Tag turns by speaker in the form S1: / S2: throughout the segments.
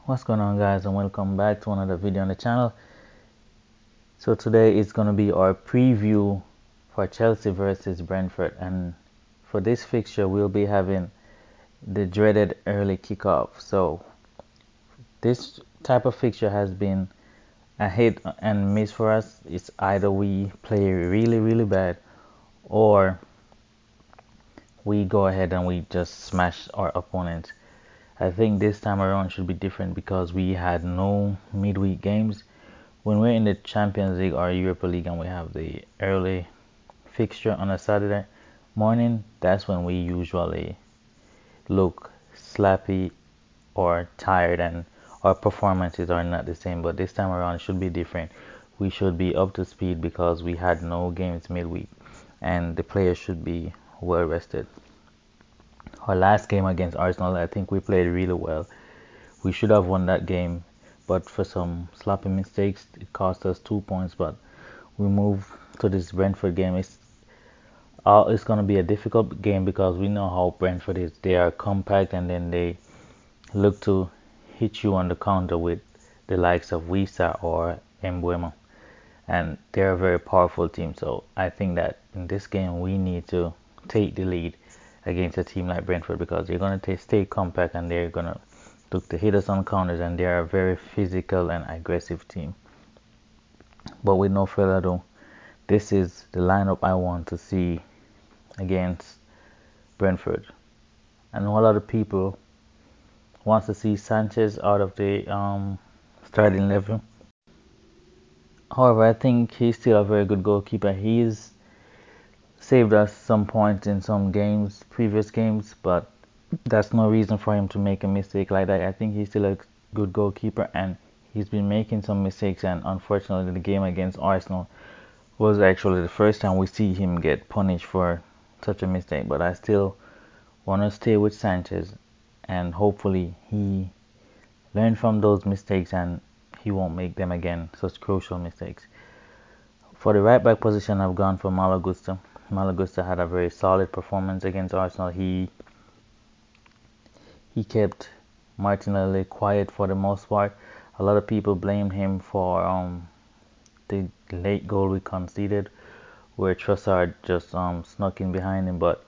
S1: What's going on, guys, and welcome back to another video on the channel. So today is going to be our preview for Chelsea versus Brentford, and for this fixture we'll be having the dreaded early kickoff. So this type of fixture has been a hit and miss for us. It's either we play really bad or we go ahead and we just smash our opponents. I think this time around should be different because we had no midweek games. When we're in the Champions League or Europa League and we have the early fixture on a Saturday morning, that's when we usually look slappy or tired and our performances are not the same. But this time around it should be different. We should be up to speed because we had no games midweek and the players should be well rested. Our last game against Arsenal, I think we played really well. We should have won that game, but for some sloppy mistakes, it cost us 2 points. But we move to this Brentford game. It's going to be a difficult game because we know how Brentford is. They are compact and then they look to hit you on the counter with the likes of Wisa or Mbeumo. And they're a very powerful team. So I think that in this game we need to take the lead against a team like Brentford because they're going to stay compact and they're going to look to hit us on counters, and they are a very physical and aggressive team. But with no further ado, this is the lineup I want to see against Brentford. I know a lot of people want to see Sanchez out of the starting 11. However, I think he's still a very good goalkeeper. He's saved us some points in some games, previous games, but that's no reason for him to make a mistake like that. I think he's still a good goalkeeper and he's been making some mistakes, and unfortunately the game against Arsenal was actually the first time we see him get punished for such a mistake. But I still want to stay with Sanchez and hopefully he learned from those mistakes and he won't make them again, such crucial mistakes. For the right back position, I've gone for Malo Gusto. Malo Gusto had a very solid performance against Arsenal. He kept Martinelli quiet for the most part. A lot of people blamed him for the late goal we conceded, where Trossard just snuck in behind him. But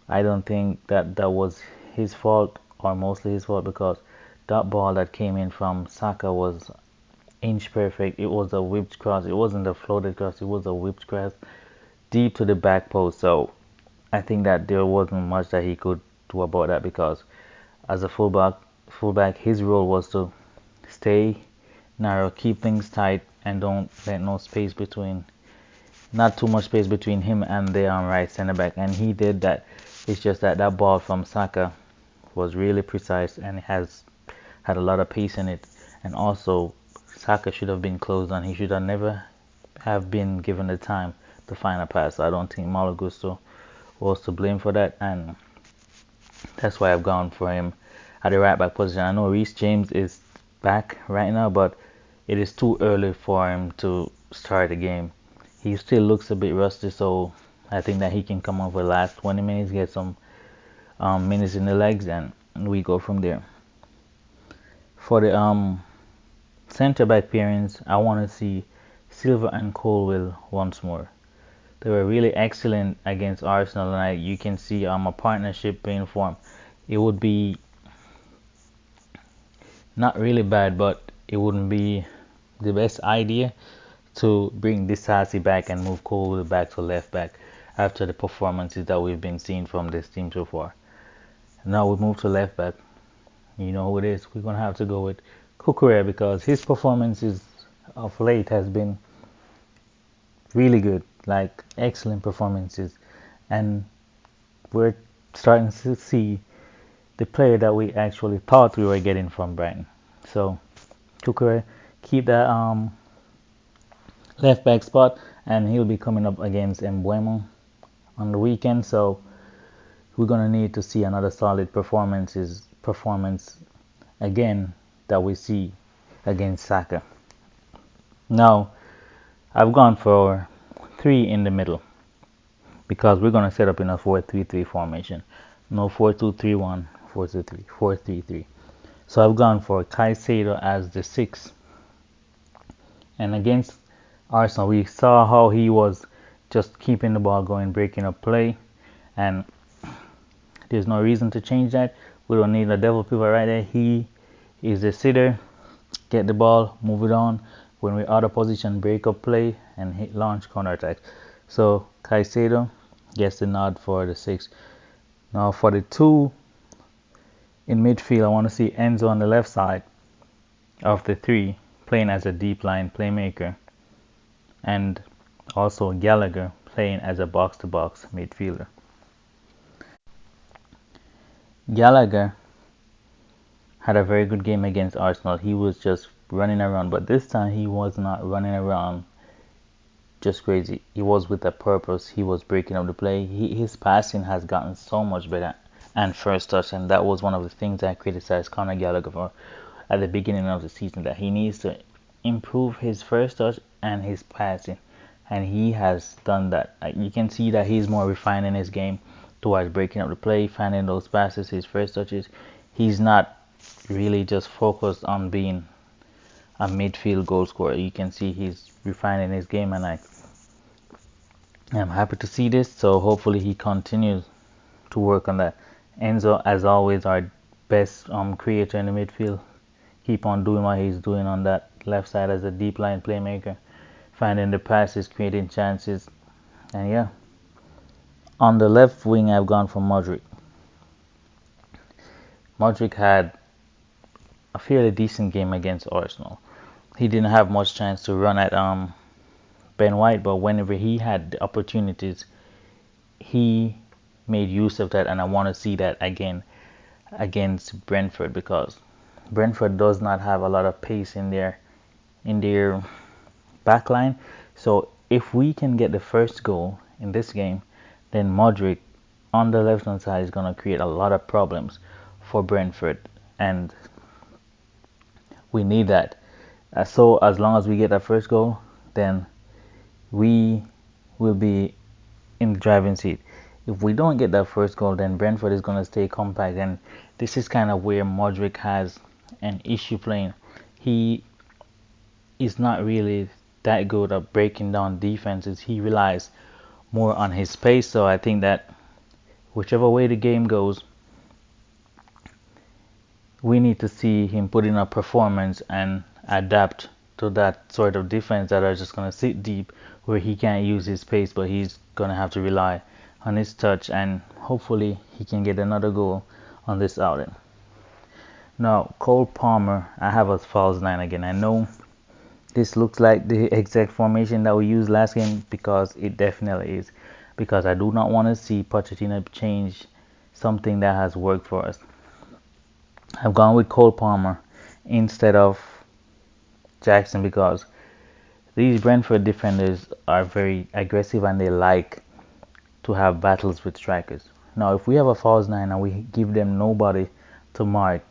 S1: I don't think that was his fault, or mostly his fault, because that ball that came in from Saka was inch perfect. It was a whipped cross. It wasn't a floated cross. It was a whipped cross deep to the back post. So I think that there wasn't much that he could do about that because as a fullback, his role was to stay narrow, keep things tight, and don't let not too much space between him and the right center back. And he did that. It's just that that ball from Saka was really precise and it had a lot of pace in it. And also, Saka should have been closed on. He should have never have been given the time to find a pass. So I don't think Malo Gusto was to blame for that, and that's why I've gone for him at the right back position. I know Reece James is back right now, but it is too early for him to start the game. He still looks a bit rusty, so I think that he can come over the last 20 minutes, get some minutes in the legs, and we go from there. For the centre back pairings, I want to see Silva and Colwill once more. They were really excellent against Arsenal, and you can see a partnership being formed. It would be not really bad, but it wouldn't be the best idea to bring Disasi back and move Colwill back to left back after the performances that we've been seeing from this team so far. Now we move to left back. You know who it is. We're going to have to go with Cucurella because his performances of late has been really good, like excellent performances, and we're starting to see the player that we actually thought we were getting from Brighton. So Cucurella, keep that left back spot, and he'll be coming up against Mbeumo on the weekend. So we're gonna need to see another solid performance again that we see against Saka. Now I've gone for 3 in the middle because we're gonna set up in a 4-3-3 formation. No 4-2-3-1, 4-2-3, 4-3-3. So I've gone for Caicedo as the 6. And against Arsenal, we saw how he was just keeping the ball going, breaking up play, and there's no reason to change that. We don't need a devil pivot right there. He is a sitter. Get the ball, move it on. When we're out of position, break up play and hit launch counter attack. So Caicedo gets the nod for the 6. Now for the 2 in midfield, I want to see Enzo on the left side of the 3 playing as a deep line playmaker, and also Gallagher playing as a box-to-box midfielder. Gallagher had a very good game against Arsenal. He was just running around, but this time he was not running around just crazy. He was with a purpose. He was breaking up the play. His passing has gotten so much better, and first touch, and that was one of the things I criticized Conor Gallagher for at the beginning of the season, that he needs to improve his first touch and his passing, and he has done that. You can see that he's more refined in his game towards breaking up the play, finding those passes, his first touches. He's not really just focused on being a midfield goal scorer. You can see he's refining his game, and I'm happy to see this. So hopefully he continues to work on that. Enzo, as always, our best creator in the midfield. Keep on doing what he's doing on that left side as a deep line playmaker, finding the passes, creating chances, and yeah. On the left wing, I've gone for Modric. Modric had a fairly decent game against Arsenal. He didn't have much chance to run at Ben White, but whenever he had the opportunities, he made use of that, and I want to see that again against Brentford, because Brentford does not have a lot of pace in their back line. So if we can get the first goal in this game, then Modric on the left hand side is going to create a lot of problems for Brentford, and we need that. So as long as we get that first goal, then we will be in the driving seat. If we don't get that first goal, then Brentford is going to stay compact, and this is kind of where Modric has an issue playing. He is not really that good at breaking down defenses. He relies more on his pace, so I think that whichever way the game goes, we need to see him put in a performance and adapt to that sort of defense that are just going to sit deep, where he can't use his pace, but he's going to have to rely on his touch, and hopefully he can get another goal on this outing. Now, Cole Palmer, I have a false 9 again. I know this looks like the exact formation that we used last game, because it definitely is, because I do not want to see Pochettino change something that has worked for us. I've gone with Cole Palmer instead of Jackson, because these Brentford defenders are very aggressive and they like to have battles with strikers. Now, if we have a false 9 and we give them nobody to mark,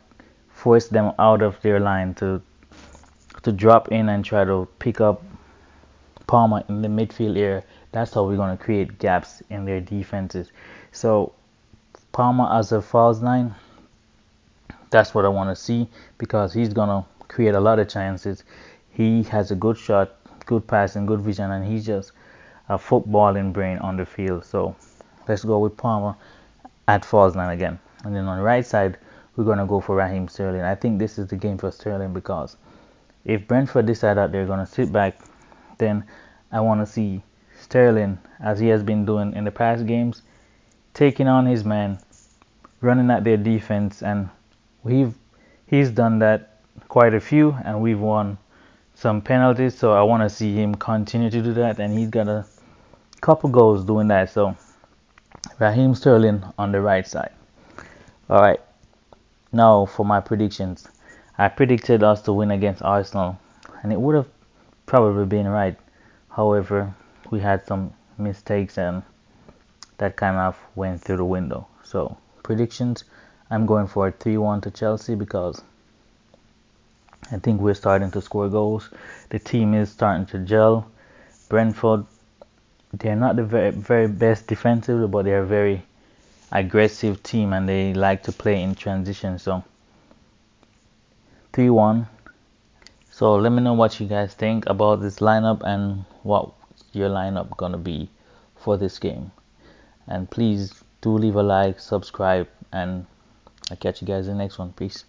S1: force them out of their line to drop in and try to pick up Palmer in the midfield area, that's how we're going to create gaps in their defenses. So Palmer as a false 9, that's what I want to see, because he's going to create a lot of chances. He has a good shot, good passing, good vision, and he's just a footballing brain on the field. So let's go with Palmer at false 9 again. And then on the right side, we're going to go for Raheem Sterling. I think this is the game for Sterling, because if Brentford decide that they're going to sit back, then I want to see Sterling, as he has been doing in the past games, taking on his man, running at their defense, and he's done that quite a few, and we've won some penalties. So I want to see him continue to do that, and he's got a couple goals doing that. So Raheem Sterling on the right side. All right, now for my predictions. I predicted us to win against Arsenal, and it would have probably been right. However, we had some mistakes, and that kind of went through the window. So predictions, I'm going for a 3-1 to Chelsea, because I think we're starting to score goals. The team is starting to gel. Brentford, they're not the very, very best defensively, but they're a very aggressive team, and they like to play in transition. So 3-1. So let me know what you guys think about this lineup and what your lineup gonna be for this game. And please do leave a like, subscribe, and I'll catch you guys in the next one. Peace.